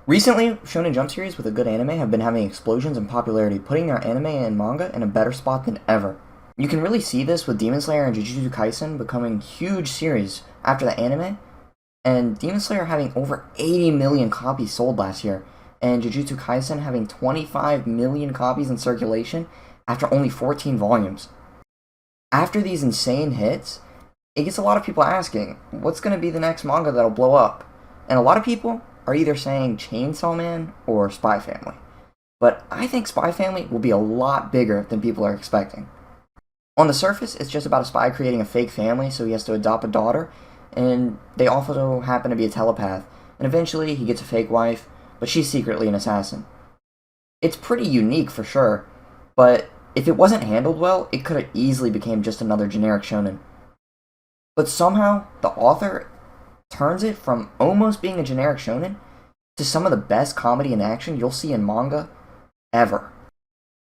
Recently, Shonen Jump series with a good anime have been having explosions in popularity, putting their anime and manga in a better spot than ever. You can really see this with Demon Slayer and Jujutsu Kaisen becoming huge series after the anime, and Demon Slayer having over 80 million copies sold last year, and Jujutsu Kaisen having 25 million copies in circulation after only 14 volumes. After these insane hits, it gets a lot of people asking, what's going to be the next manga that'll blow up? And a lot of people are either saying Chainsaw Man or Spy Family. But I think Spy Family will be a lot bigger than people are expecting. On the surface, it's just about a spy creating a fake family, so he has to adopt a daughter, and they also happen to be a telepath, and eventually he gets a fake wife, but she's secretly an assassin. It's pretty unique for sure, but if it wasn't handled well, it could have easily become just another generic shonen. But somehow, the author turns it from almost being a generic shonen to some of the best comedy and action you'll see in manga ever.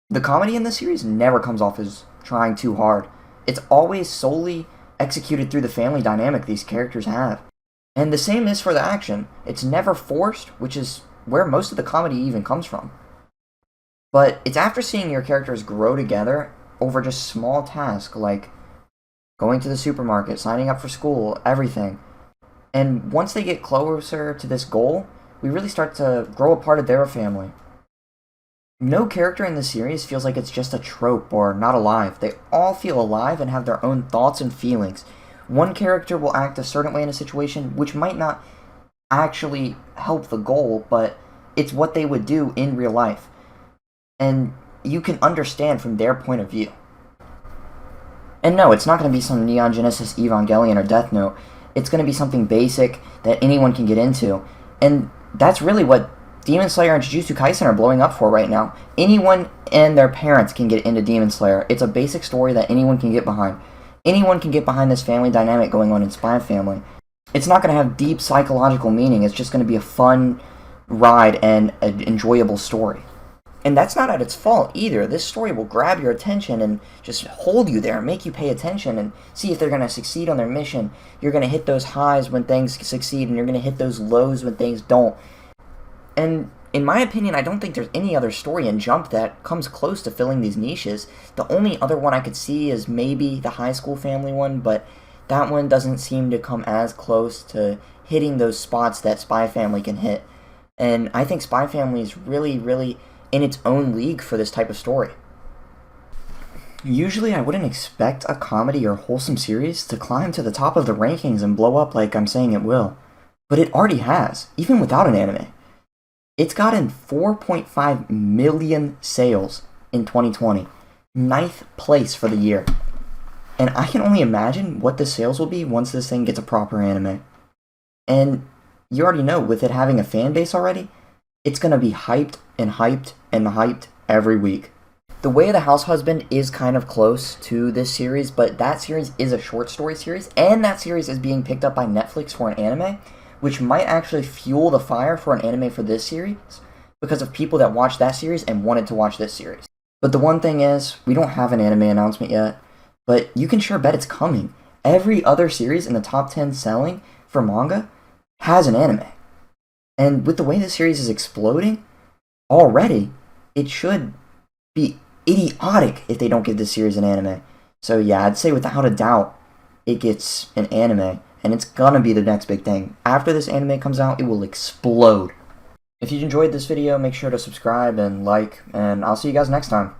The comedy in this series never comes off as trying too hard. It's always solely executed through the family dynamic these characters have. And the same is for the action. It's never forced, which is where most of the comedy even comes from. But it's after seeing your characters grow together over just small tasks like going to the supermarket, signing up for school, everything. And once they get closer to this goal, we really start to grow a part of their family. No character in the series feels like it's just a trope or not alive. They all feel alive and have their own thoughts and feelings. One character will act a certain way in a situation which might not actually help the goal, but it's what they would do in real life. And you can understand from their point of view. And no, it's not going to be some Neon Genesis Evangelion or Death Note. It's going to be something basic that anyone can get into. And that's really what Demon Slayer and Jujutsu Kaisen are blowing up for right now. Anyone and their parents can get into Demon Slayer. It's a basic story that anyone can get behind. Anyone can get behind this family dynamic going on in Spy Family. It's not going to have deep psychological meaning. It's just going to be a fun ride and an enjoyable story. And that's not at its fault either. This story will grab your attention and just hold you there, make you pay attention and see if they're going to succeed on their mission. You're going to hit those highs when things succeed, and you're going to hit those lows when things don't. And in my opinion, I don't think there's any other story in Jump that comes close to filling these niches. The only other one I could see is maybe the high school family one, but that one doesn't seem to come as close to hitting those spots that Spy Family can hit. And I think Spy Family is really in its own league for this type of story. Usually I wouldn't expect a comedy or wholesome series to climb to the top of the rankings and blow up like I'm saying it will. But it already has, even without an anime. It's gotten 4.5 million sales in 2020. 9th place for the year. And I can only imagine what the sales will be once this thing gets a proper anime. And you already know, with it having a fan base already, it's going to be hyped and hyped and hyped every week. The Way of the House Husband is kind of close to this series, but that series is a short story series, and that series is being picked up by Netflix for an anime, which might actually fuel the fire for an anime for this series, because of people that watched that series and wanted to watch this series. But the one thing is, we don't have an anime announcement yet, but you can sure bet it's coming. Every other series in the top 10 selling for manga has an anime. And with the way this series is exploding already, it should be idiotic if they don't give this series an anime. So yeah, I'd say without a doubt, it gets an anime, and it's gonna be the next big thing. After this anime comes out, it will explode. If you enjoyed this video, make sure to subscribe and like, and I'll see you guys next time.